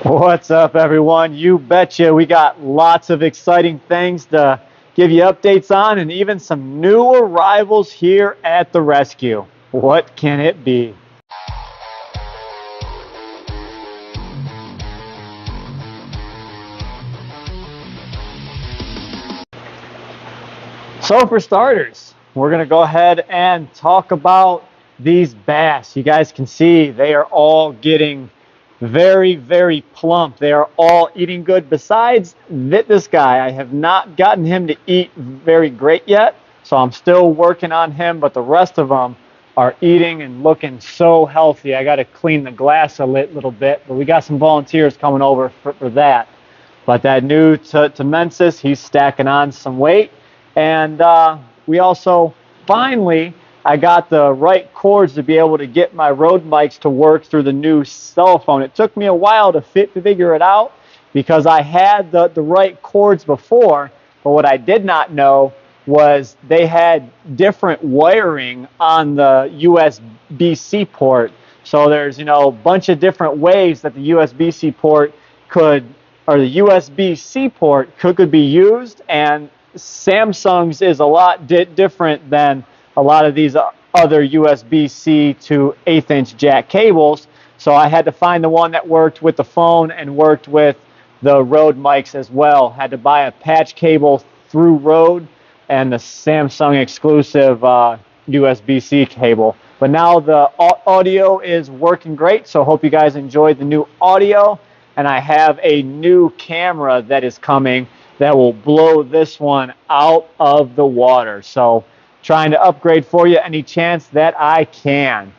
What's up, everyone? You betcha. We got lots of exciting things to give you updates on, and even some new arrivals here at the rescue. What can it be? So for starters, we're going to go ahead and talk about these bass. You guys can see they are all getting very, very plump. They are all eating good. Besides this guy, I have not gotten him to eat very great yet, so I'm still working on him, but the rest of them are eating and looking so healthy. I got to clean the glass a little bit, but we got some volunteers coming over for that. But that new Temensis, he's stacking on some weight. And we also finally, I got the right cords to be able to get my Rode mics to work through the new cell phone. It took me a while to figure it out because I had the right cords before, but what I did not know was they had different wiring on the USB-C port. So there's, a bunch of different ways that the USB-C port or the USB-C port could be used, and Samsung's is a lot different than a lot of these other USB-C to 1/8 inch jack cables. So I had to find the one that worked with the phone and worked with the Rode mics as well. Had to buy a patch cable through Rode and the Samsung exclusive USB-C cable. But now the audio is working great, so hope you guys enjoyed the new audio. And I have a new camera that is coming that will blow this one out of the water. So trying to upgrade for you any chance that I can.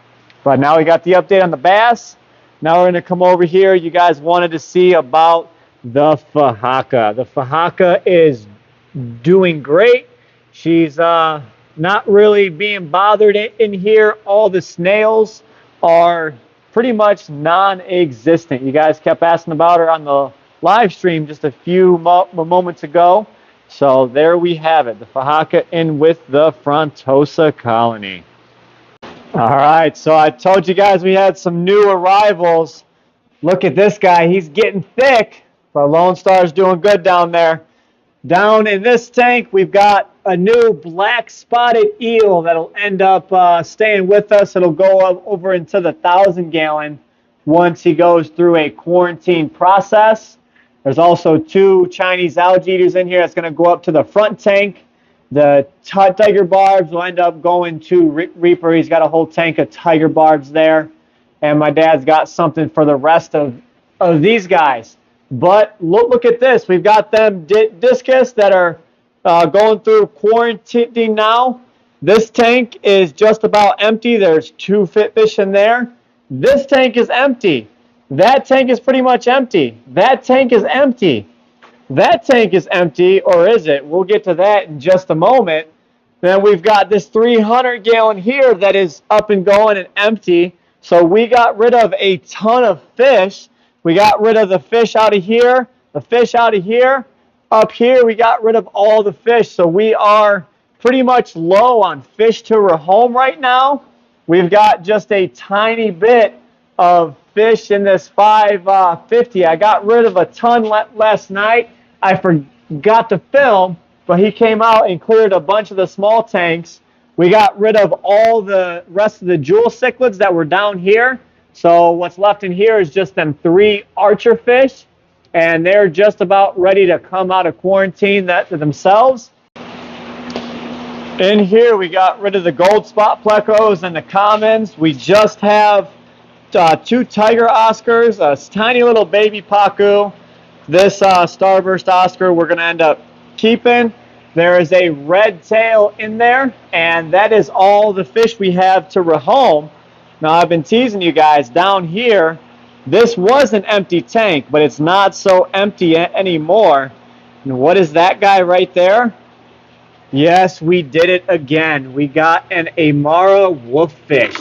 But now we got the update on the bass. Now we're going to come over here. You guys wanted to see about the Fahaka. The Fahaka is doing great. She's not really being bothered in here. All the snails are pretty much non-existent. You guys kept asking about her on the live stream just a few moments ago. So there we have it, the Fahaka in with the Frontosa colony. All right, so I told you guys we had some new arrivals. Look at this guy, he's getting thick, but Lone Star's doing good down there. Down in this tank, we've got a new black spotted eel that'll end up staying with us. It'll go over into the 1,000-gallon once he goes through a quarantine process. There's also 2 Chinese algae eaters in here. That's going to go up to the front tank. The tiger barbs will end up going to Reaper. He's got a whole tank of tiger barbs there. And my dad's got something for the rest of these guys. But look at this. We've got them discus that are going through quarantine now. This tank is just about empty. There's 2 fish in there. This tank is empty. That tank is pretty much empty. That tank is empty. That tank is empty, or is it? We'll get to that in just a moment. Then we've got this 300-gallon here that is up and going and empty. So we got rid of a ton of fish. We got rid of the fish out of here, the fish out of here. Up here, we got rid of all the fish. So we are pretty much low on fish to rehome right now. We've got just a tiny bit of fish in this 550. I got rid of a ton last night. I forgot to film, but he came out and cleared a bunch of the small tanks. We got rid of all the rest of the jewel cichlids that were down here. So what's left in here is just them 3 archer fish, and they're just about ready to come out of quarantine themselves. In here, we got rid of the gold spot plecos and the commons. We just have 2 tiger oscars, a tiny little baby pacu. This starburst oscar we're going to end up keeping. There is a red tail in there, and that is all the fish we have to rehome. Now, I've been teasing you guys down here. This was an empty tank, but it's not so empty anymore. And what is that guy right there? Yes, we did it again. We got an Amara wolffish.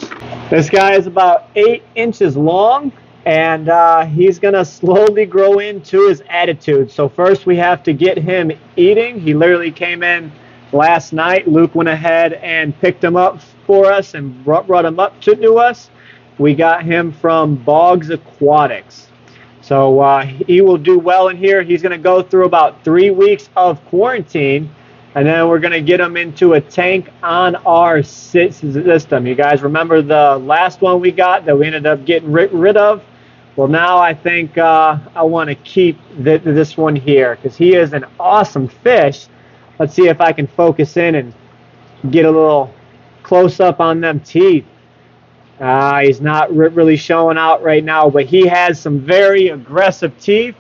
This guy is about 8 inches long, and he's going to slowly grow into his attitude. So first we have to get him eating. He literally came in last night. Luke went ahead and picked him up for us and brought him up to us. We got him from Boggs Aquatics. So he will do well in here. He's going to go through about 3 weeks of quarantine, and then we're going to get him into a tank on our system. You guys remember the last one we got that we ended up getting rid of? Well, now I think I want to keep this one here because he is an awesome fish. Let's see if I can focus in and get a little close up on them teeth. He's not really showing out right now, but he has some very aggressive teeth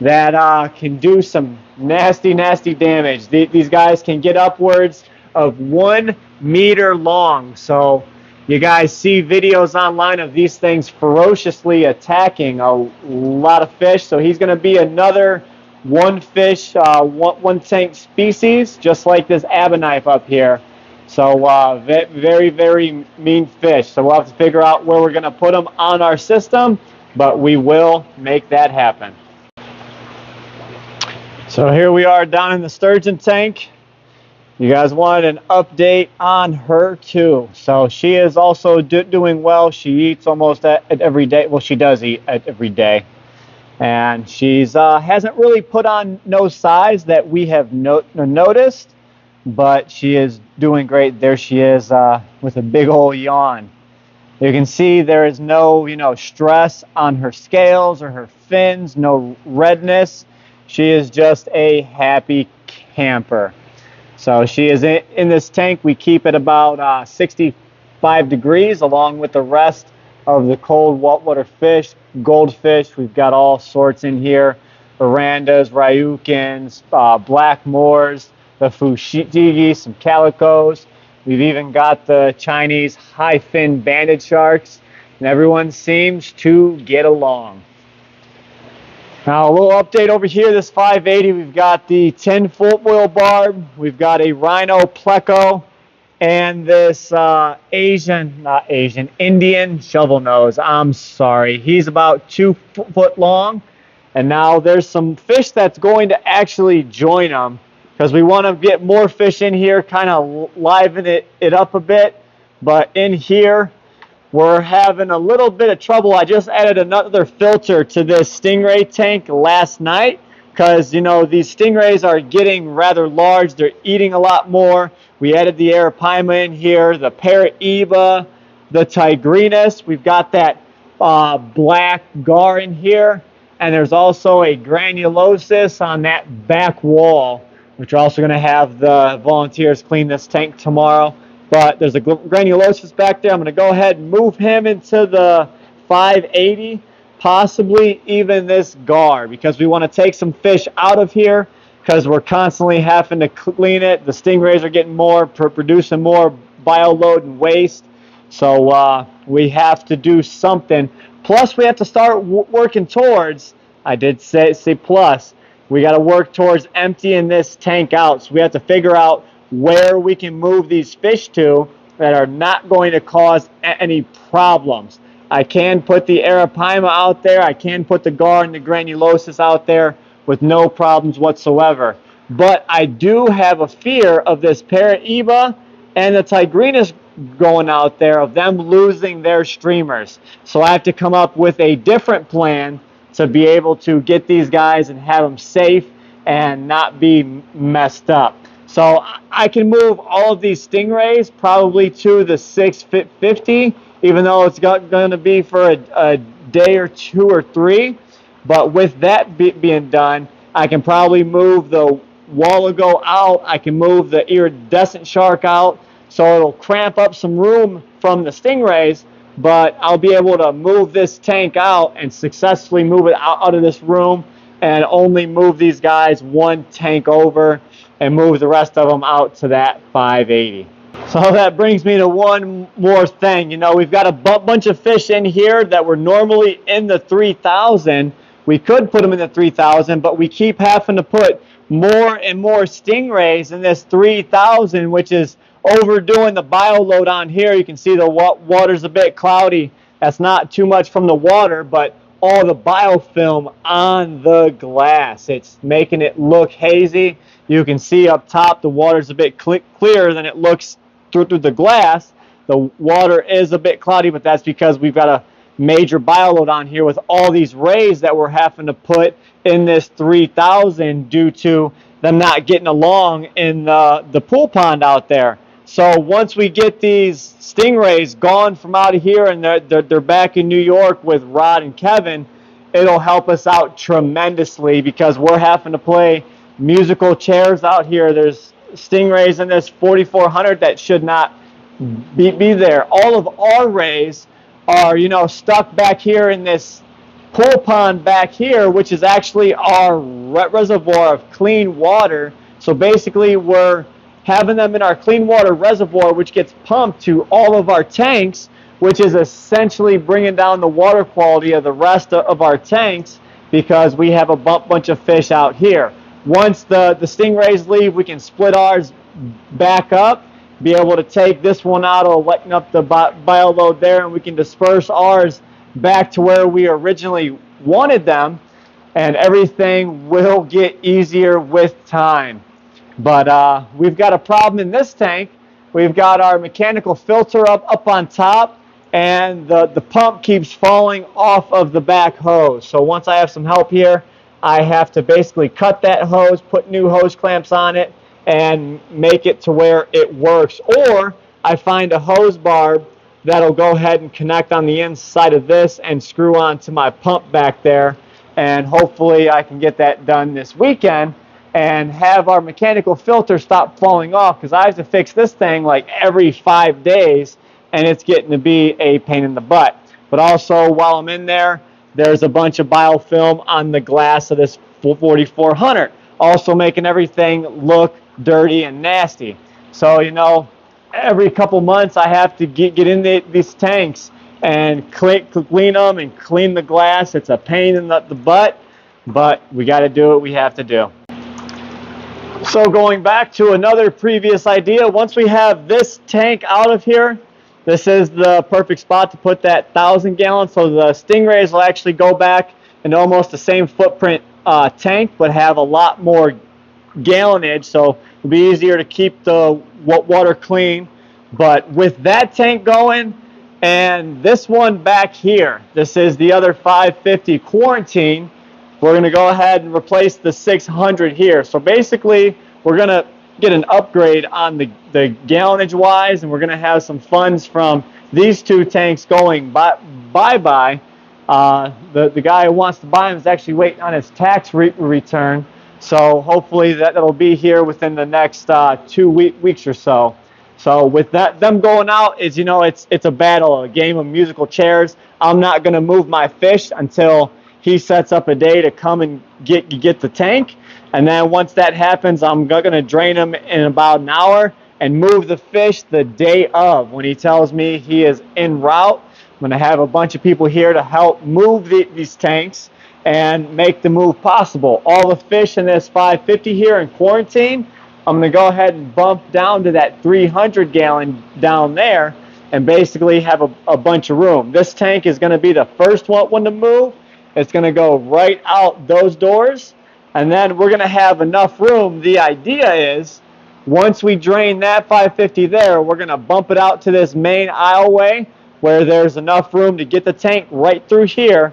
that can do some nasty, nasty damage. These guys can get upwards of 1 meter long. So you guys see videos online of these things ferociously attacking a lot of fish. So he's going to be another one tank species, just like this abenite up here. So very, very mean fish. So we'll have to figure out where we're going to put them on our system, but we will make that happen. So here we are down in the sturgeon tank. You guys wanted an update on her too. So she is also doing well. She eats almost every day. Well, she does eat every day. And she's hasn't really put on no size that we have noticed. But she is doing great. There she is with a big old yawn. You can see there is no, stress on her scales or her fins, no redness. She is just a happy camper. So she is in this tank. We keep it about 65 degrees along with the rest of the cold water fish, goldfish. We've got all sorts in here. Orandas, ryukins, black moors, the fushigi, some calicos. We've even got the Chinese high fin banded sharks, and everyone seems to get along. Now a little update over here, this 580, we've got the 10-foot wheel barb, we've got a rhino pleco, and this Indian shovel nose. I'm sorry, he's about 2 foot long, and now there's some fish that's going to actually join them, because we want to get more fish in here, kind of liven it up a bit. But in here, we're having a little bit of trouble. I just added another filter to this stingray tank last night because, these stingrays are getting rather large. They're eating a lot more. We added the arapaima in here, the paraiba, the tigrinus. We've got that black gar in here. And there's also a granulosis on that back wall, which we're also going to have the volunteers clean this tank tomorrow. But there's a granulosis back there. I'm going to go ahead and move him into the 580, possibly even this gar, because we want to take some fish out of here because we're constantly having to clean it. The stingrays are getting more, producing more bio load and waste. So we have to do something. Plus, we have to start working towards, I did say plus, we got to work towards emptying this tank out. So we have to figure out where we can move these fish to that are not going to cause any problems. I can put the arapaima out there. I can put the gar and the granulosis out there with no problems whatsoever. But I do have a fear of this paraiba and the tigrinus going out there, of them losing their streamers. So I have to come up with a different plan to be able to get these guys and have them safe and not be messed up. So I can move all of these stingrays probably to the 650, even though it's going to be for a day or 2 or 3. But with that being done, I can probably move the wallago out. I can move the iridescent shark out. So it'll cramp up some room from the stingrays, but I'll be able to move this tank out and successfully move it out of this room and only move these guys 1 tank over and move the rest of them out to that 580. So that brings me to one more thing. We've got a bunch of fish in here that were normally in the 3,000. We could put them in the 3,000, but we keep having to put more and more stingrays in this 3,000, which is overdoing the bio load on here. You can see the water's a bit cloudy. That's not too much from the water, but all the biofilm on the glass. It's making it look hazy. You can see up top the water's a bit clearer than it looks through the glass. The water is a bit cloudy, but that's because we've got to major bioload on here with all these rays that we're having to put in this 3,000 due to them not getting along in the pool pond out there. So once we get these stingrays gone from out of here and they're back in New York with Rod and Kevin, it'll help us out tremendously because we're having to play musical chairs out here. There's stingrays in this 4400 that should not be there. All of our rays are, you know, stuck back here in this pool pond back here, which is actually our reservoir of clean water. So basically we're having them in our clean water reservoir, which gets pumped to all of our tanks, which is essentially bringing down the water quality of the rest of our tanks because we have a bunch of fish out here. Once the stingrays leave, we can split ours back up, be able to take this one out, it'll lighten up the bioload there, and we can disperse ours back to where we originally wanted them, and everything will get easier with time. But we've got a problem in this tank. We've got our mechanical filter up on top, and the pump keeps falling off of the back hose. So once I have some help here, I have to basically cut that hose, put new hose clamps on it, and make it to where it works. Or I find a hose barb that'll go ahead and connect on the inside of this and screw onto my pump back there. And hopefully I can get that done this weekend and have our mechanical filter stop falling off, because I have to fix this thing like every 5 days, and it's getting to be a pain in the butt. But also, while I'm in there, there's a bunch of biofilm on the glass of this 4400, also making everything look dirty and nasty. So, you know, every couple months I have to get in these tanks and clean them and clean the glass. It's a pain in the butt, but we got to do what we have to do. So going back to another previous idea, once we have this tank out of here, this is the perfect spot to put that 1,000 gallon. So the stingrays will actually go back in almost the same footprint tank, but have a lot more gallonage. So it'll be easier to keep the water clean. But with that tank going and this one back here, this is the other 550 quarantine. We're going to go ahead and replace the 600 here. So basically, we're going to get an upgrade on the gallonage wise, and we're going to have some funds from these two tanks going bye-bye. The guy who wants to buy them is actually waiting on his tax return. So hopefully that'll be here within the next 2 weeks or so. So with them going out, is, you know, it's a battle, a game of musical chairs. I'm not going to move my fish until he sets up a day to come and get the tank. And then once that happens, I'm going to drain him in about an hour and move the fish the day of. When he tells me he is en route, I'm going to have a bunch of people here to help move these tanks and make the move possible. All the fish in this 550 here in quarantine, I'm going to go ahead and bump down to that 300 gallon down there and basically have a bunch of room. This tank is going to be the first one to move. It's going to go right out those doors, and then we're going to have enough room. The idea is, once we drain that 550 there, we're going to bump it out to this main aisleway where there's enough room to get the tank right through here.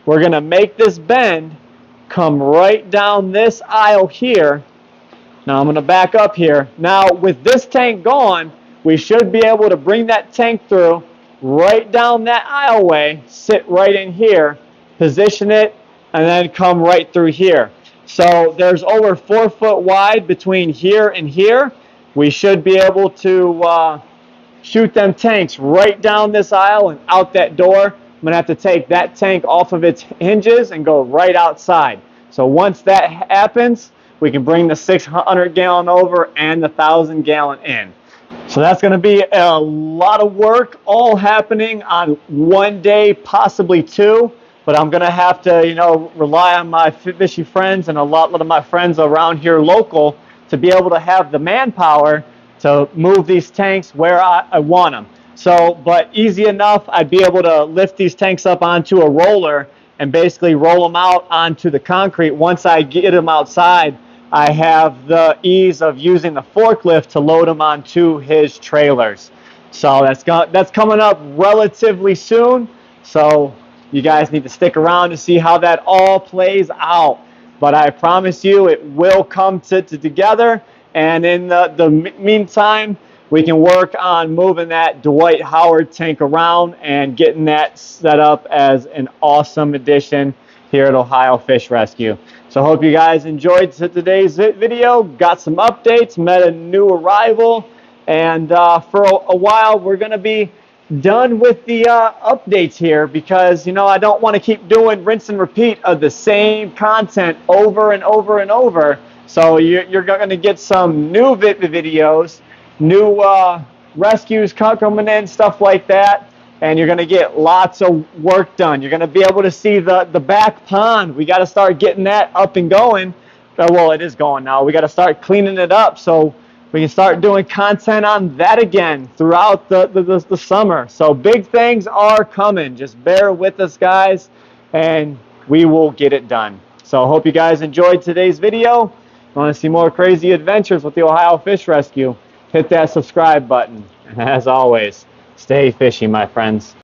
We're going to make this bend, come right down this aisle here. Now I'm going to back up here. Now with this tank gone, we should be able to bring that tank through, right down that aisleway, sit right in here, position it, and then come right through here. So there's over 4 foot wide between here and here. We should be able to shoot them tanks right down this aisle and out that door. I'm going to have to take that tank off of its hinges and go right outside. So once that happens, we can bring the 600 gallon over and the 1,000 gallon in. So that's going to be a lot of work, all happening on one day, possibly two. But I'm going to have to, you know, rely on my fishy friends and a lot of my friends around here local to be able to have the manpower to move these tanks where I want them. So, but easy enough, I'd be able to lift these tanks up onto a roller and basically roll them out onto the concrete. Once I get them outside, I have the ease of using the forklift to load them onto his trailers. So that's coming up relatively soon. So you guys need to stick around to see how that all plays out. But I promise you it will come together. And in the meantime, we can work on moving that Dwight Howard tank around and getting that set up as an awesome addition here at Ohio Fish Rescue. So I hope you guys enjoyed today's video, got some updates, met a new arrival, and for a while we're going to be done with the updates here because, you know, I don't want to keep doing rinse and repeat of the same content over and over and over. So you're going to get some new videos, new rescues coming in, stuff like that, and you're going to get lots of work done. You're going to be able to see the back pond. We got to start getting that up and going. Well, it is going now. We got to start cleaning it up so we can start doing content on that again throughout the summer. So big things are coming. Just bear with us, guys, and we will get it done. So I hope you guys enjoyed today's video. Want to see more crazy adventures with the Ohio Fish Rescue? Hit that subscribe button. And as always, stay fishy, my friends.